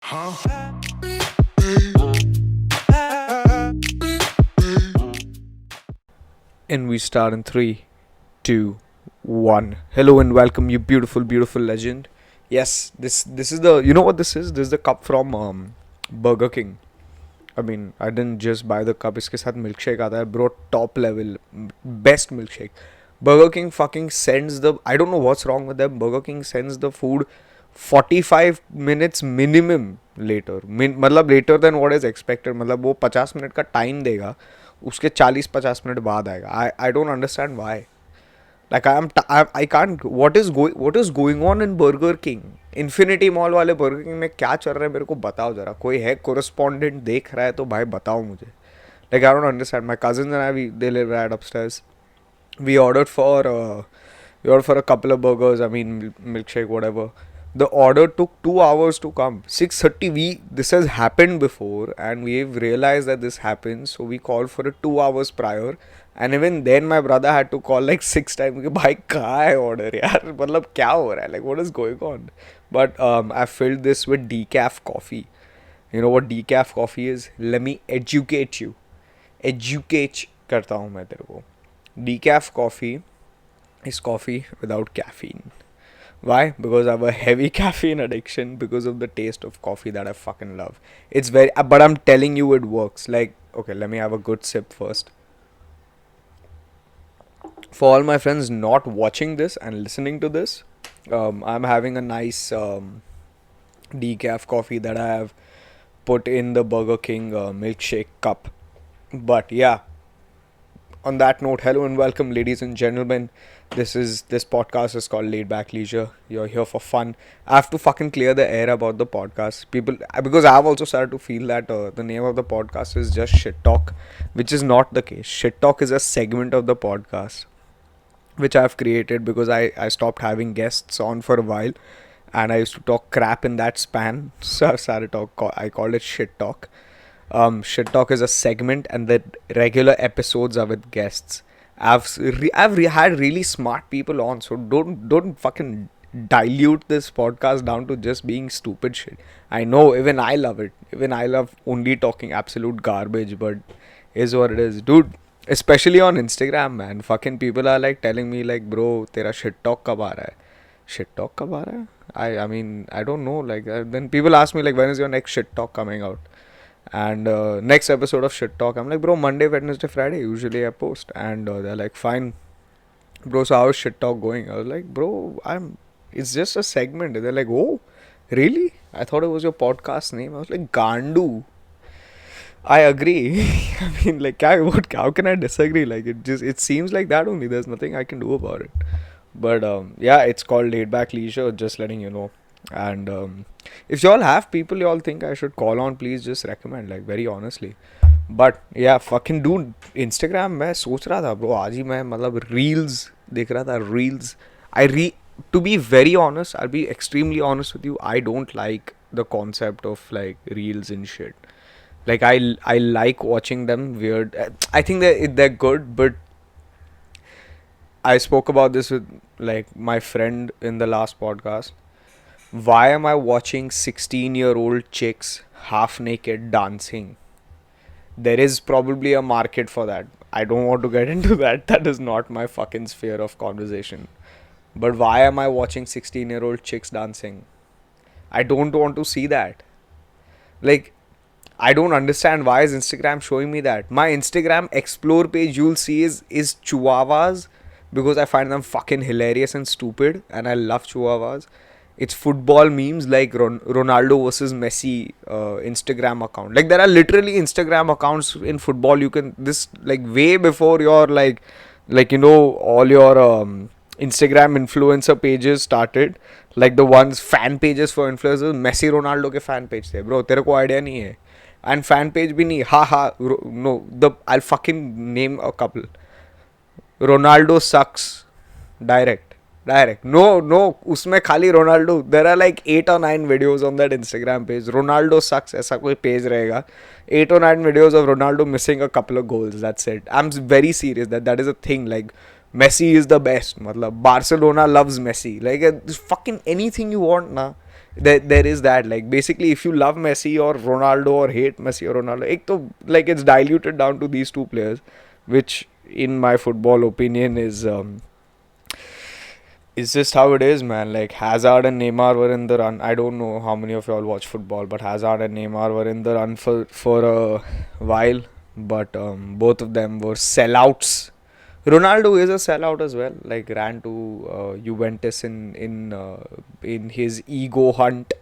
And we start in 3, 2, 1. Hello and welcome, you beautiful, beautiful legend. Yes, this is the, you know what this is? This is the cup from Burger King. I mean, I didn't just buy the cup. इसके साथ milkshake आता है, bro. Top level, best milkshake. Burger King fucking sends the. I don't know what's wrong with them. Burger King sends the food 45 minutes minimum later. मतलब later than what is expected. मतलब वो 50 minute का time देगा, उसके 40-50 minute बाद आएगा. I don't understand why. Like I can't. What is going on in Burger King? Infinity Mall वाले Burger King में क्या चल रहा है मेरे को बताओ जरा. कोई है correspondent देख रहा है तो भाई बताओ मुझे. Like I don't understand. My cousins and they live right upstairs. We ordered for a couple of burgers. I mean milkshake, whatever. The order took 2 hours to come. 6:30. This has happened before, and we've realized that this happens. So we called for it 2 hours prior, and even then my brother had to call like 6 times. कि भाई कहाँ है order यार? मतलब क्या हो रहा है? Like what is going on? But I filled this with decaf coffee. You know what decaf coffee is? Let me educate you. Educate करता हूँ मैं तेरे को. Decaf coffee is coffee without caffeine. Why? Because I have a heavy caffeine addiction because of the taste of coffee that I fucking love. It's very, but I'm telling you, it works. Like, okay, let me have a good sip first. For all my friends not watching this and listening to this, I'm having a nice decaf coffee that I have put in the Burger King milkshake cup. But yeah, on that note, hello and welcome, ladies and gentlemen. This podcast is called Laid Back Leisure. You're here for fun. I have to fucking clear the air about the podcast, people, because I've also started to feel that the name of the podcast is just shit talk, which is not the case. Shit talk is a segment of the podcast which I've created because I stopped having guests on for a while, and I used to talk crap in that span. So I started I called it shit talk. Shit talk is a segment, and the regular episodes are with guests. I've had really smart people on, so don't fucking dilute this podcast down to just being stupid shit. I know, even I love it. Even I love only talking absolute garbage, but is what it is, dude. Especially on Instagram, man. Fucking people are like telling me like, bro, तेरा shit talk कब आ रहा है? Shit talk कब आ रहा है? I mean, I don't know. Like then people ask me like, when is your next shit talk coming out? And next episode of shit talk, I'm like, bro, Monday, Wednesday, Friday usually I post. And they're like, fine, bro, so how's shit talk going? I was like, bro, it's just a segment. They're like, oh, really? I thought it was your podcast name. I was like, Gandu. I agree. I mean, like, how can I disagree? Like, it seems like that only. There's nothing I can do about it. But yeah, it's called Laid Back Leisure, just letting you know. And if y'all have people y'all think I should call on, please just recommend, like, very honestly. But yeah, fucking dude, Instagram मैं सोच रहा था bro, आज ही मैं मतलब reels देख रहा था. Reels, to be very honest, I'll be extremely honest with you, I don't like the concept of like reels and shit. Like I like watching them weird. I think they're good, but I spoke about this with like my friend in the last podcast. Why am I watching 16-year-old chicks half naked dancing? There is probably a market for that. I don't want to get into that. That is not my fucking sphere of conversation. But why am I watching 16-year-old chicks dancing? I don't want to see that. Like, I don't understand why is Instagram showing me that. My Instagram explore page you'll see is chihuahuas, because I find them fucking hilarious and stupid, and I love chihuahuas. It's football memes like Ronaldo versus Messi Instagram account. Like there are literally Instagram accounts in football. You can this like way before your like you know all your Instagram influencer pages started. Like the ones fan pages for influencers. Messi Ronaldo के fan page थे bro. तेरे को idea नहीं है. And fan page भी नहीं. No. I'll fucking name a couple. Ronaldo sucks. Direct. No, उसमें खाली Ronaldo. There are like 8 or 9 videos on that Instagram page. Ronaldo sucks. ऐसा कोई page रहेगा. 8 or 9 videos of Ronaldo missing a couple of goals. That's it. I'm very serious that is a thing. Like Messi is the best. मतलब Barcelona loves Messi. Like fucking anything you want ना. there is that, like, basically if you love Messi or Ronaldo or hate Messi or Ronaldo, ek to, like, it's diluted down to these two players, which in my football opinion is just how it is, man. Like, Hazard and Neymar were in the run. I don't know how many of y'all watch football, but Hazard and Neymar were in the run for a while. But both of them were sellouts. Ronaldo is a sellout as well. Like, ran to Juventus in his ego hunt,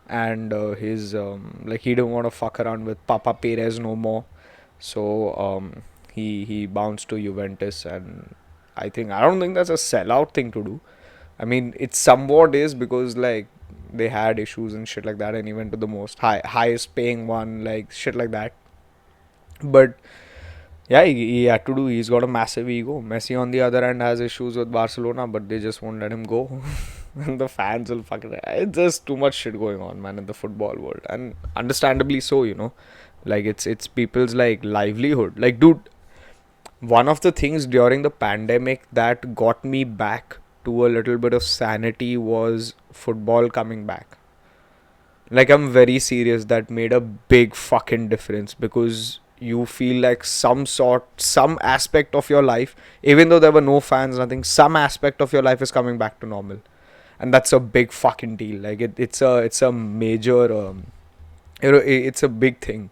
and his like, he didn't want to fuck around with Papa Perez no more. So he bounced to Juventus, and I don't think that's a sellout thing to do. I mean, it somewhat is, because like they had issues and shit like that, and he went to the highest paying one, like shit like that. But yeah, he had to do. He's got a massive ego. Messi, on the other hand, has issues with Barcelona, but they just won't let him go. And the fans will fucking. It's just too much shit going on, man, in the football world, and understandably so. Like, it's people's like livelihood. Like, dude, one of the things during the pandemic that got me back to a little bit of sanity was football coming back. Like, I'm very serious, that made a big fucking difference, because you feel like some aspect of your life, even though there were no fans, nothing, some aspect of your life is coming back to normal. And that's a big fucking deal. Like, it's a major, it's a big thing.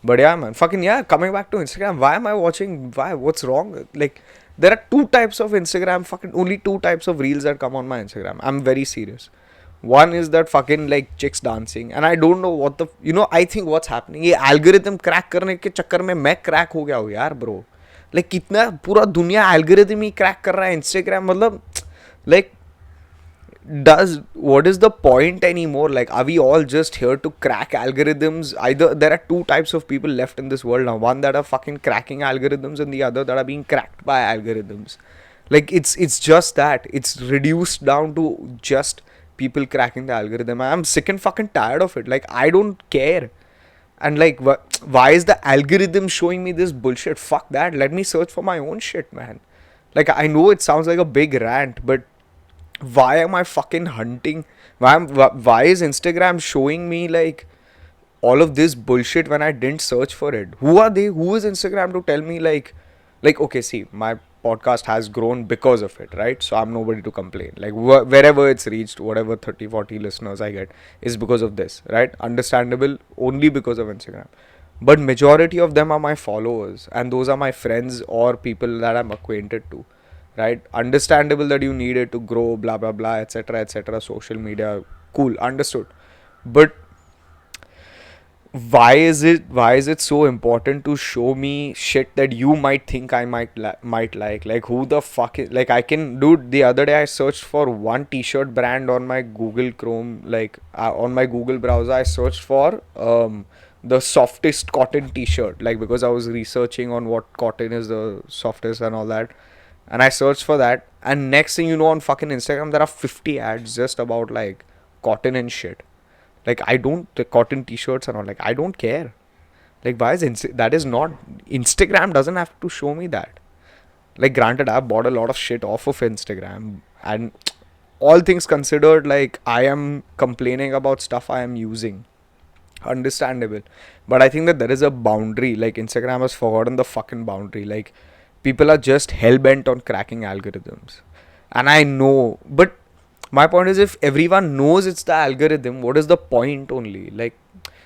But yeah, man, fucking yeah, coming back to Instagram, why am I watching? Why? What's wrong? Like, there are two types of Instagram, fucking only two types of reels that come on my Instagram. I'm very serious. One is that fucking like chicks dancing, and I don't know what I think what's happening. ये algorithm crack करने के चक्कर में मैं crack हो गया हूँ यार bro. Like, कितना पूरा दुनिया algorithm ही crack कर रहा है Instagram, मतलब like, does what is the point anymore? Like, are we all just here to crack algorithms? Either there are two types of people left in this world now, one that are fucking cracking algorithms, and the other that are being cracked by algorithms. Like, it's just that it's reduced down to just people cracking the algorithm. I'm sick and fucking tired of it. Like, I don't care. And like, why is the algorithm showing me this bullshit? Fuck that, let me search for my own shit, man. Like, I know it sounds like a big rant, but why am I fucking hunting? Why is Instagram showing me like all of this bullshit when I didn't search for it? Who are they? Who is Instagram to tell me like, okay, see, my podcast has grown because of it, right? So I'm nobody to complain. Like, wherever it's reached, whatever 30, 40 listeners I get is because of this, right? Understandable, only because of Instagram. But majority of them are my followers, and those are my friends or people that I'm acquainted to, right? Understandable that you need it to grow, blah blah blah, etc etc. Social media, cool, understood. But why is it so important to show me shit that you might think I might like? Like, who the fuck is, like, I can, dude, the other day I searched for one t-shirt brand on my Google Chrome, like, on my Google browser. I searched for the softest cotton t-shirt, like, because I was researching on what cotton is the softest and all that. And I searched for that, and next thing you know, on fucking Instagram there are 50 ads just about like cotton and shit. Like, I don't, the cotton t-shirts and all, like, I don't care. Like, why is that is not, Instagram doesn't have to show me that. Like, granted, I've bought a lot of shit off of Instagram, and all things considered, like, I am complaining about stuff I am using, understandable. But I think that there is a boundary. Like, Instagram has forgotten the fucking boundary. Like, people are just hell-bent on cracking algorithms, and I know, but my point is, if everyone knows it's the algorithm, what is the point only? Like,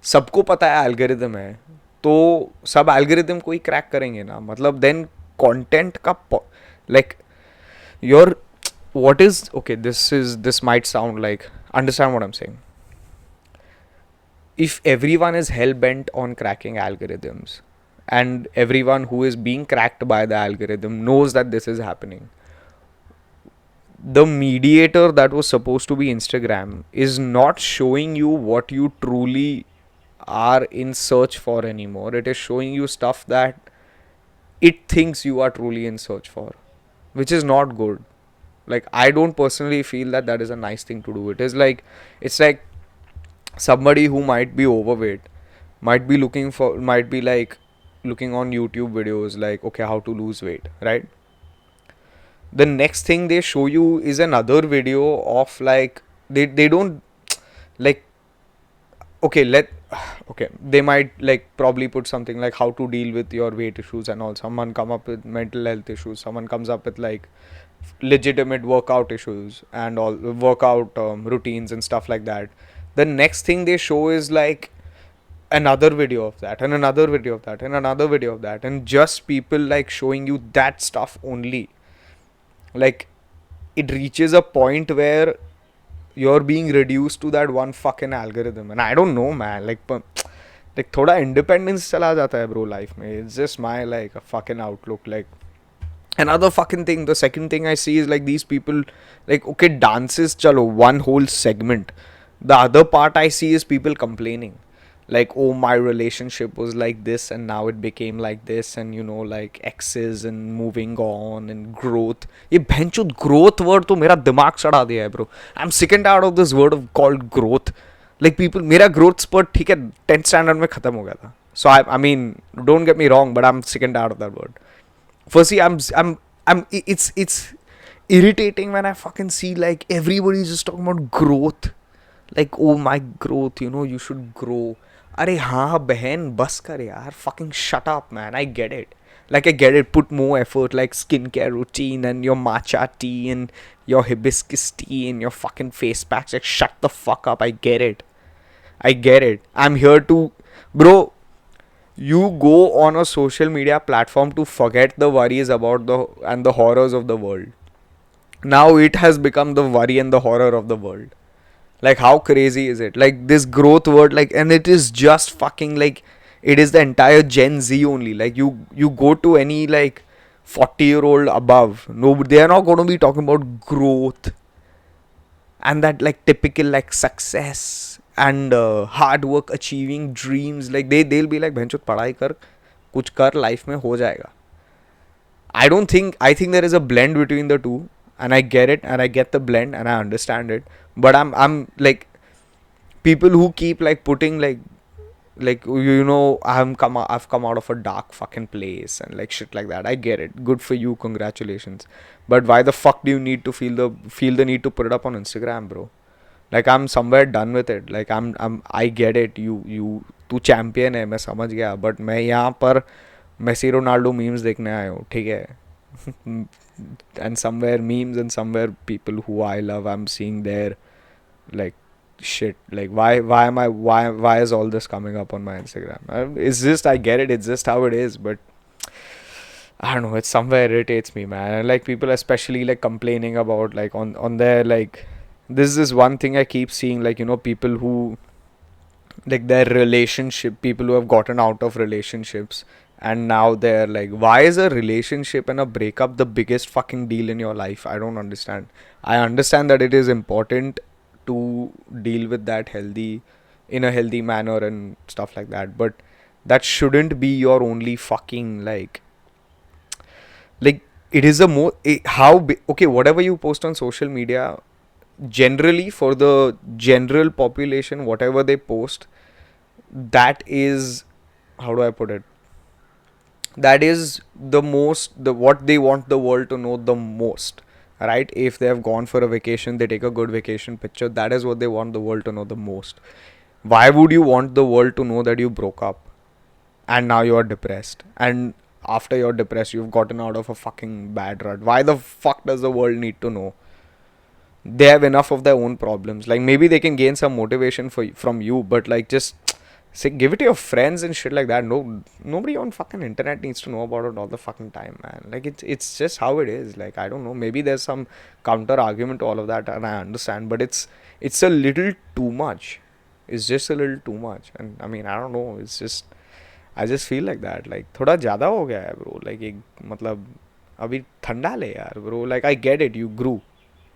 सबको पता है algorithm है, तो सब algorithm को ही crack करेंगे ना, मतलब then content का like your what is, okay, this might sound like, understand what I'm saying. If everyone is hell bent on cracking algorithms, and everyone who is being cracked by the algorithm knows that this is happening, the mediator that was supposed to be Instagram is not showing you what you truly are in search for anymore. It is showing you stuff that it thinks you are truly in search for, which is not good. Like, I don't personally feel that that is a nice thing to do. It's like somebody who might be overweight might be like looking on YouTube videos like, okay, how to lose weight, right? The next thing they show you is another video of like, they don't, Like, okay, okay, they might like probably put something like how to deal with your weight issues and all. Someone come up with mental health issues, someone comes up with like legitimate workout issues and all workout routines and stuff like that. The next thing they show is like another video of that and another video of that and another video of that, and just people like showing you that stuff only. Like, it reaches a point where you're being reduced to that one fucking algorithm, and I don't know, man. Like थोड़ा independence चला जाता है bro life में. It's just my like a fucking outlook. Like, another fucking thing, the second thing I see is like these people, like, okay, dances chalo one whole segment. The other part I see is people complaining, like, oh, my relationship was like this and now it became like this, and you know, like exes and moving on and growth. ये भैंचोद growth word तो मेरा दिमाग चढ़ा दिया है bro. I'm sick and tired of this word of called growth. Like, people, मेरा growth spurt ठीक है 10th standard में खत्म हो गया था. So I mean, don't get me wrong, but I'm sick and tired of that word. Firstly, it's irritating when I fucking see like everybody's just talking about growth. Like, oh, my growth, you know, you should grow. अरे हाँ बहन बस कर यार, fucking shut up man. I get it. Like, I get it, put more effort, like skincare routine and your matcha tea and your hibiscus tea and your fucking face packs. Like, shut the fuck up. I get it. I get it. I'm here to, bro, you go on a social media platform to forget the worries about the and the horrors of the world. Now it has become the worry and the horror of the world. Like, how crazy is it? Like, this growth word, like, and it is just fucking like, it is the entire Gen Z only. Like, you go to any like 40-year-old above, no, they are not going to be talking about growth and that like typical like success and hard work achieving dreams. Like, they'll be like बहनचोद पढ़ाई कर, कुछ कर, life में हो जाएगा. I think there is a blend between the two, and I get it, and I get the blend, and I understand it. But I'm like, people who keep like putting like you know, I've come out of a dark fucking place and like shit like that. I get it. Good for you, congratulations. But why the fuck do you need to feel the need to put it up on Instagram, bro? Like, I'm somewhere done with it. Like, I get it. You तू champion है, मैं समझ गया, but मैं यहाँ पर Messi Ronaldo memes देखने आया हूँ, ठीक है. And somewhere memes and somewhere people who I love, I'm seeing their like shit. Like, why is all this coming up on my Instagram? It's just, I get it, it's just how it is, but I don't know, it somewhere irritates me, man. And like, people especially like complaining about like on their like, this is one thing I keep seeing, like, you know, people who like their relationship, people who have gotten out of relationships, and now they're like, why is a relationship and a breakup the biggest fucking deal in your life? I don't understand. I understand that it is important to deal with that healthy, in a healthy manner and stuff like that, but that shouldn't be your only fucking like it is a more okay, whatever you post on social media, generally for the general population, whatever they post, that is, how do I put it, that is the most, the what they want the world to know the most, right? If they have gone for a vacation, they take a good vacation picture, that is what they want the world to know the most. Why would you want the world to know that you broke up and now you're depressed, and after you're depressed you've gotten out of a fucking bad rut? Why the fuck does the world need to know? They have enough of their own problems. Like, maybe they can gain some motivation from you, but like, just say, give it to your friends and shit like that. No, nobody on fucking internet needs to know about it all the fucking time, man. Like, it's just how it is. Like, I don't know, maybe there's some counter argument to all of that, and I understand, but it's a little too much. It's just a little too much. And I mean, I don't know, it's just, I just feel like that, like थोड़ा ज़्यादा हो गया है bro. Like, एक मतलब अभी ठंडा ले यार bro. Like, I get it, you grew,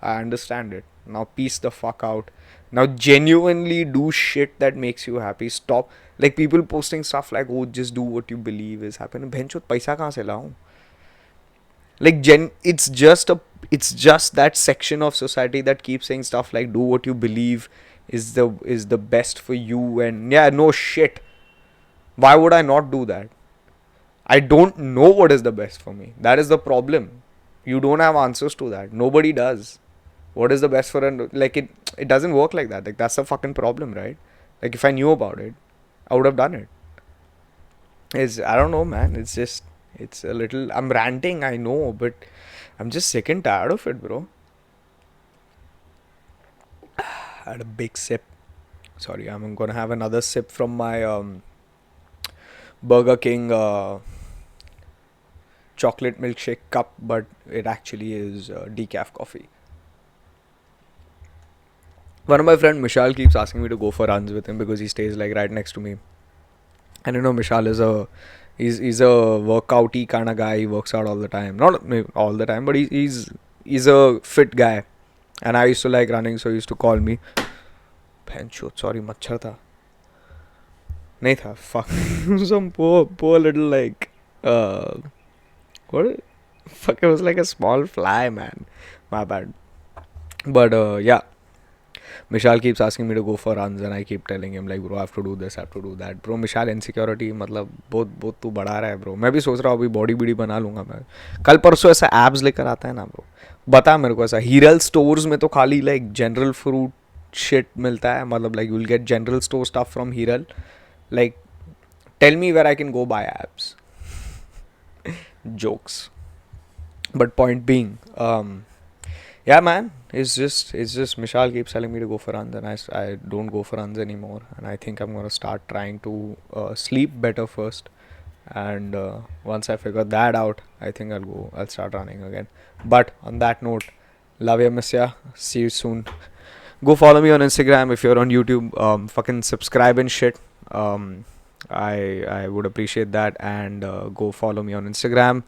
I understand it. Now peace the fuck out. Now genuinely do shit that makes you happy. Stop like people posting stuff like, oh, just do what you believe is happening. Bhenchod paisa kahan se laun? Like, it's just that section of society that keeps saying stuff like, do what you believe is the best for you, and yeah, no shit. Why would I not do that? I don't know what is the best for me. That is the problem. You don't have answers to that. Nobody does. What is the best for an like it doesn't work like that. Like that's the fucking problem, right? Like if I knew about it, I would have done it. Is I don't know, man. It's just it's a little. I'm ranting, I know, but I'm just sick and tired of it, bro. I had a big sip. Sorry, I'm gonna have another sip from my Burger King chocolate milkshake cup, but it actually is decaf coffee. One of my friend Mishal keeps asking me to go for runs with him because he stays like right next to me. And you know, Mishal is he's a workouty kind of guy. He works out all the time, not all the time, but he's a fit guy. And I used to like running, so he used to call me. Pencho, sorry, मच्छर था. नहीं था. Fuck. Some poor little like what? Fuck, it was like a small fly, man. My bad. But yeah, Mishal keeps asking me to go for runs and I keep telling him like bro I have to do this, I have to do that. Bro Mishal insecurity मतलब बहुत तू बढ़ा रहा है bro. मैं भी सोच रहा हूँ अभी बॉडी बीडी बना लूँगा मैं. कल परसों ऐसा एब्स लेकर आता है ना bro. बता मेरे को ऐसा हीरल स्टोर्स में तो खाली लाइक जनरल फ्रूट शिट मिलता है मतलब like you will get general store stuff from Hiral. Like tell me where I can go buy abs. Jokes. But point being, yeah, man, it's just Mishal keeps telling me to go for runs, and I don't go for runs anymore. And I think I'm gonna start trying to sleep better first. And once I figure that out, I think I'll start running again. But on that note, love ya, miss ya. See you soon. Go follow me on Instagram if you're on YouTube. Fucking subscribe and shit. I would appreciate that. And go follow me on Instagram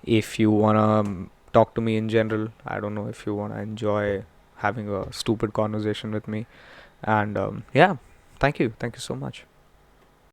if you wanna talk to me in general. I don't know if you wanna enjoy having a stupid conversation with me. And yeah, thank you so much.